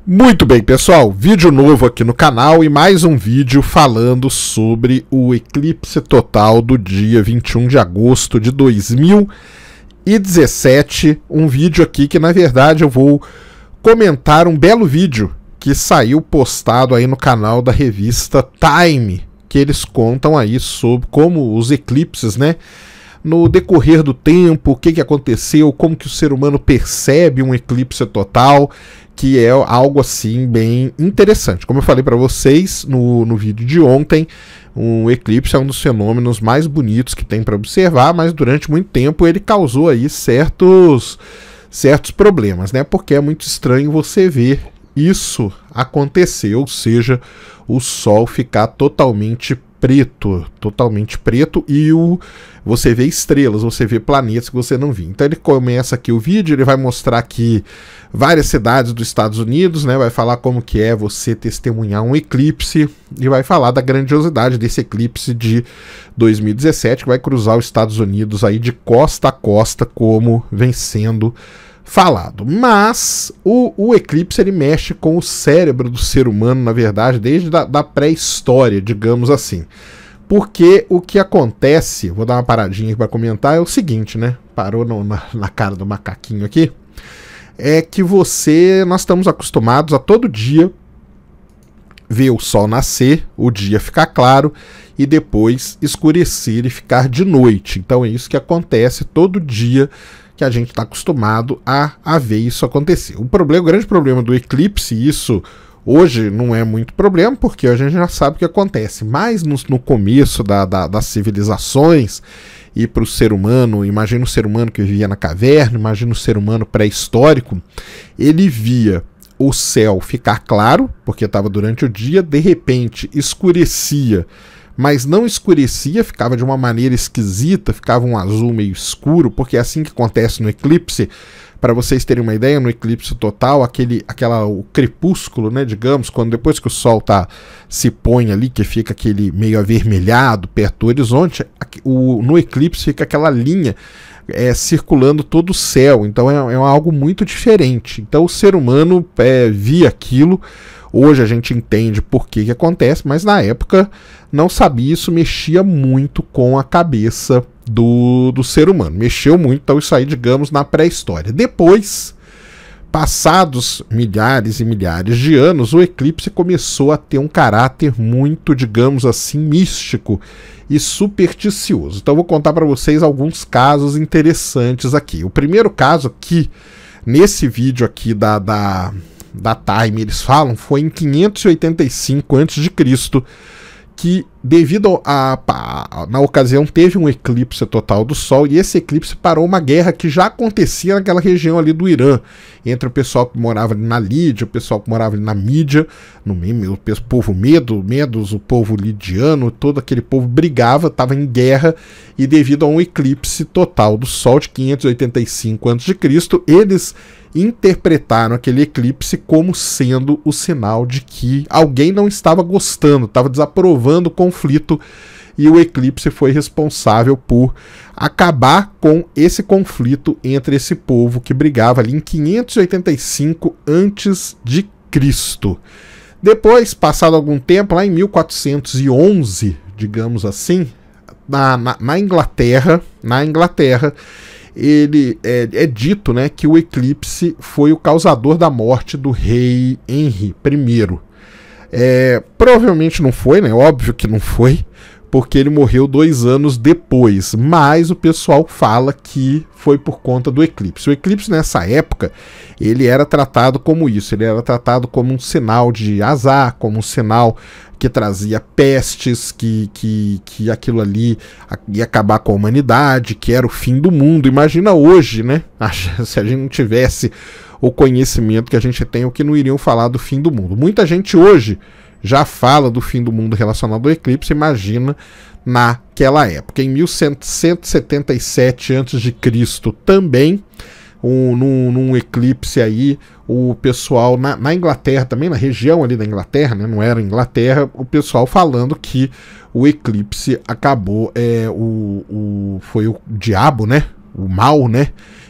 Muito bem, pessoal, vídeo novo aqui no canal e mais um vídeo falando sobre o eclipse total do dia 21 de agosto de 2017. Um vídeo aqui que, na verdade, eu vou comentar um belo vídeo que saiu postado aí no canal da revista Time, que eles contam aí sobre como os eclipses, né, no decorrer do tempo, o que aconteceu, como que o ser humano percebe um eclipse total, que é algo assim bem interessante. Como eu falei para vocês no vídeo de ontem, um eclipse é um dos fenômenos mais bonitos que tem para observar, mas durante muito tempo ele causou aí certos problemas, né? Porque é muito estranho você ver isso acontecer, ou seja, o Sol ficar totalmente preto e você vê estrelas, você vê planetas que você não viu. Então ele começa aqui o vídeo, ele vai mostrar aqui várias cidades dos Estados Unidos, né? Vai falar como que é você testemunhar um eclipse e vai falar da grandiosidade desse eclipse de 2017 que vai cruzar os Estados Unidos aí de costa a costa, como vem sendo falado. Mas o eclipse ele mexe com o cérebro do ser humano, na verdade, desde da pré-história, digamos assim. Porque o que acontece, vou dar uma paradinha aqui para comentar, é o seguinte, né? Parou na cara do macaquinho aqui. É que nós estamos acostumados a todo dia ver o sol nascer, o dia ficar claro e depois escurecer e ficar de noite. Então é isso que acontece todo dia, que a gente está acostumado a ver isso acontecer. O grande problema do eclipse, isso hoje não é muito problema, porque a gente já sabe o que acontece, mas no começo das civilizações e para o ser humano, imagina o ser humano que vivia na caverna, imagina o ser humano pré-histórico, ele via o céu ficar claro, porque estava durante o dia, de repente escurecia, mas não escurecia, ficava de uma maneira esquisita, ficava um azul meio escuro, porque é assim que acontece no eclipse. Para vocês terem uma ideia, no eclipse total, o crepúsculo, né, digamos, quando depois que o sol se põe ali, que fica aquele meio avermelhado perto do horizonte, no eclipse fica aquela linha circulando todo o céu, então é algo muito diferente. Então o ser humano via aquilo. Hoje a gente entende por que acontece, mas na época não sabia, isso mexia muito com a cabeça do ser humano. Mexeu muito, então isso aí, digamos, na pré-história. Depois, passados milhares e milhares de anos, o eclipse começou a ter um caráter muito, digamos assim, místico e supersticioso. Então eu vou contar para vocês alguns casos interessantes aqui. O primeiro caso aqui, nesse vídeo aqui da Time, eles falam, foi em 585 a.C., que devido na ocasião teve um eclipse total do Sol, e esse eclipse parou uma guerra que já acontecia naquela região ali do Irã, entre o pessoal que morava ali na Lídia, o pessoal que morava ali na Mídia, o povo Medos, o povo lidiano, todo aquele povo brigava, estava em guerra, e devido a um eclipse total do Sol de 585 a.C., eles interpretaram aquele eclipse como sendo o sinal de que alguém não estava gostando, estava desaprovando o conflito, e o eclipse foi responsável por acabar com esse conflito entre esse povo que brigava ali em 585 a.C. Depois, passado algum tempo, lá em 1411, digamos assim, na Inglaterra, ele é dito, né, que o eclipse foi o causador da morte do rei Henry I. Provavelmente não foi, né? Óbvio que não foi, porque ele morreu 2 anos depois, mas o pessoal fala que foi por conta do eclipse. O eclipse nessa época, ele era tratado como isso, ele era tratado como um sinal de azar, como um sinal que trazia pestes, que aquilo ali ia acabar com a humanidade, que era o fim do mundo. Imagina hoje, né? Se a gente não tivesse o conhecimento que a gente tem, o que não iriam falar do fim do mundo. Muita gente hoje já fala do fim do mundo relacionado ao eclipse, imagina naquela época. Em 1177 a.C. também num eclipse aí, o pessoal na Inglaterra também, na região ali da Inglaterra, né, não era Inglaterra, o pessoal falando que o eclipse acabou, foi o diabo, né, o mal, né,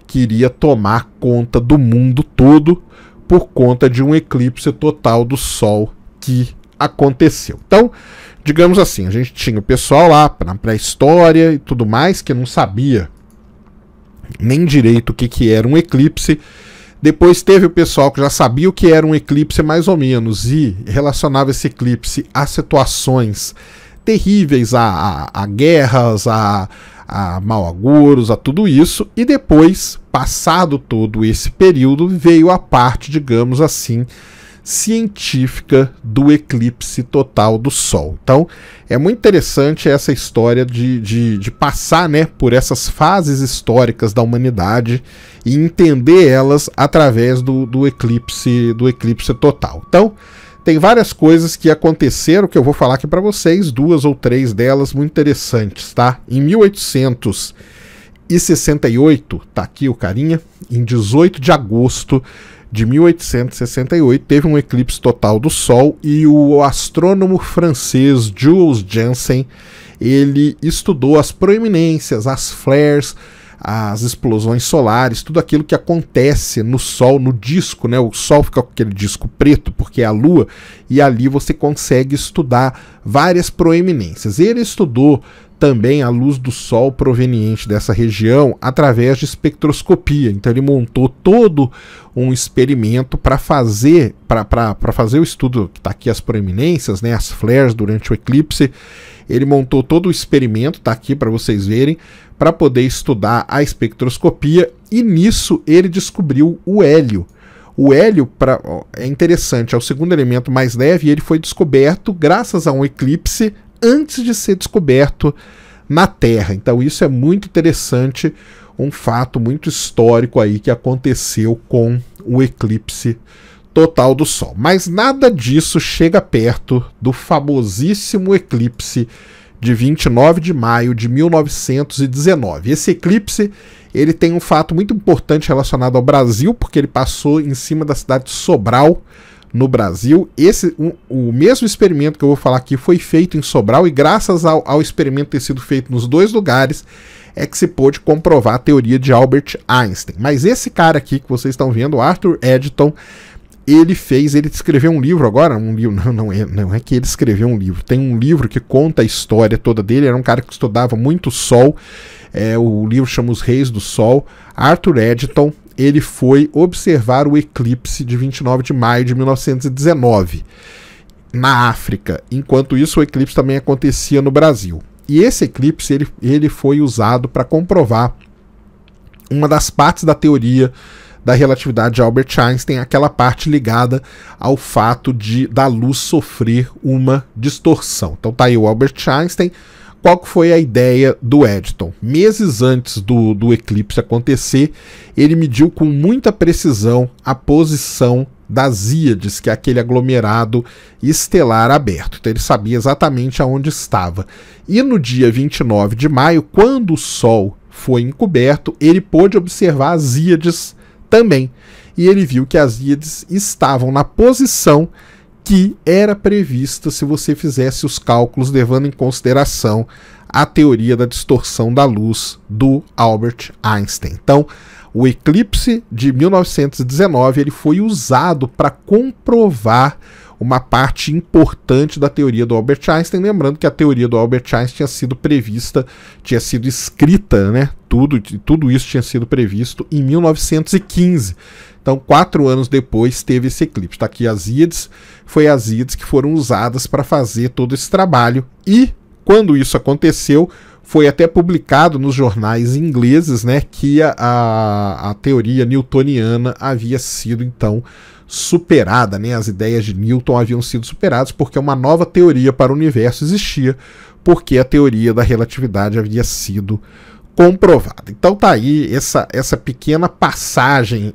que iria tomar conta do mundo todo por conta de um eclipse total do Sol que aconteceu. Então, digamos assim, a gente tinha o pessoal lá na pré-história e tudo mais que não sabia nem direito o que era um eclipse. Depois teve o pessoal que já sabia o que era um eclipse mais ou menos e relacionava esse eclipse a situações terríveis, a guerras, a mau agouros, a tudo isso. E depois, passado todo esse período, veio a parte, digamos assim, científica do eclipse total do Sol. Então, é muito interessante essa história de passar, né, por essas fases históricas da humanidade e entender elas através do eclipse total. Então, tem várias coisas que aconteceram que eu vou falar aqui para vocês, 2 ou 3 delas muito interessantes, tá? Em 1868, tá aqui o carinha, em 18 de agosto de 1868 teve um eclipse total do Sol e o astrônomo francês Jules Janssen, ele estudou as proeminências, as flares, as explosões solares, tudo aquilo que acontece no Sol, no disco, né? O Sol fica com aquele disco preto porque é a Lua, e ali você consegue estudar várias proeminências. Ele estudou também a luz do Sol proveniente dessa região através de espectroscopia. Então ele montou todo um experimento para fazer o estudo, que está aqui as proeminências, né, as flares durante o eclipse. Ele montou todo o experimento, está aqui para vocês verem, para poder estudar a espectroscopia, e nisso ele descobriu o hélio. O hélio é interessante, é o segundo elemento mais leve, e ele foi descoberto graças a um eclipse antes de ser descoberto na Terra. Então isso é muito interessante, um fato muito histórico aí que aconteceu com o eclipse total do Sol. Mas nada disso chega perto do famosíssimo eclipse de 29 de maio de 1919. Esse eclipse, ele tem um fato muito importante relacionado ao Brasil, porque ele passou em cima da cidade de Sobral, no Brasil. O mesmo experimento que eu vou falar aqui foi feito em Sobral, e graças ao experimento ter sido feito nos dois lugares é que se pôde comprovar a teoria de Albert Einstein. Mas esse cara aqui que vocês estão vendo, Arthur Eddington, ele escreveu um livro agora, não é que ele escreveu um livro, tem um livro que conta a história toda dele. Era um cara que estudava muito o Sol, o livro chama Os Reis do Sol. Arthur Eddington, ele foi observar o eclipse de 29 de maio de 1919 na África. Enquanto isso, o eclipse também acontecia no Brasil. E esse eclipse ele foi usado para comprovar uma das partes da teoria da relatividade de Albert Einstein, aquela parte ligada ao fato da luz sofrer uma distorção. Então tá aí o Albert Einstein. Qual que foi a ideia do Eddington? Meses antes do eclipse acontecer, ele mediu com muita precisão a posição das Íades, que é aquele aglomerado estelar aberto. Então ele sabia exatamente aonde estava. E no dia 29 de maio, quando o Sol foi encoberto, ele pôde observar as Íades também. E ele viu que as Íades estavam na posição que era prevista se você fizesse os cálculos levando em consideração a teoria da distorção da luz do Albert Einstein. Então, o eclipse de 1919 ele foi usado para comprovar uma parte importante da teoria do Albert Einstein. Lembrando que a teoria do Albert Einstein tinha sido prevista, tinha sido escrita, né? Tudo isso tinha sido previsto em 1915. Então, 4 anos depois, teve esse eclipse. Está aqui as Íades, foi as Íades que foram usadas para fazer todo esse trabalho. E, quando isso aconteceu, foi até publicado nos jornais ingleses, né, que a teoria newtoniana havia sido, então, superada, né? As ideias de Newton haviam sido superadas porque uma nova teoria para o universo existia, porque a teoria da relatividade havia sido comprovada. Então tá aí essa pequena passagem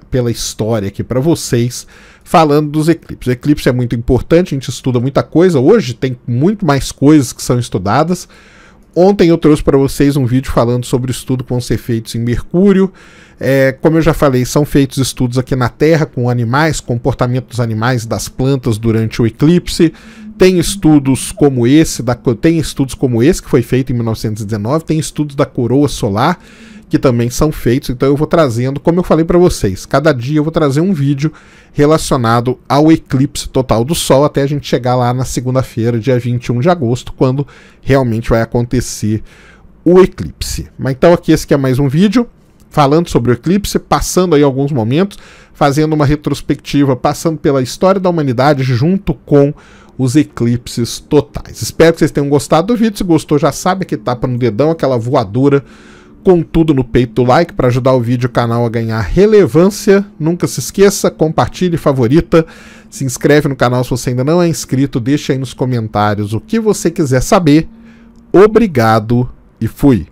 pela história aqui para vocês, falando dos eclipses. O eclipse é muito importante, a gente estuda muita coisa. Hoje tem muito mais coisas que são estudadas, Ontem eu trouxe para vocês um vídeo falando sobre estudos que vão ser feitos em Mercúrio. Como eu já falei, são feitos estudos aqui na Terra com animais, comportamento dos animais, das plantas durante o eclipse. Tem estudos como esse, que foi feito em 1919, tem estudos da coroa solar, que também são feitos, então eu vou trazendo, como eu falei para vocês, cada dia eu vou trazer um vídeo relacionado ao eclipse total do Sol, até a gente chegar lá na segunda-feira, dia 21 de agosto, quando realmente vai acontecer o eclipse. Mas então aqui esse aqui é mais um vídeo, falando sobre o eclipse, passando aí alguns momentos, fazendo uma retrospectiva, passando pela história da humanidade junto com os eclipses totais. Espero que vocês tenham gostado do vídeo, se gostou já sabe que tapa no dedão, aquela voadora com tudo no peito do like para ajudar o vídeo e o canal a ganhar relevância. Nunca se esqueça, compartilhe, favorita, se inscreve no canal se você ainda não é inscrito, deixa aí nos comentários o que você quiser saber. Obrigado e fui!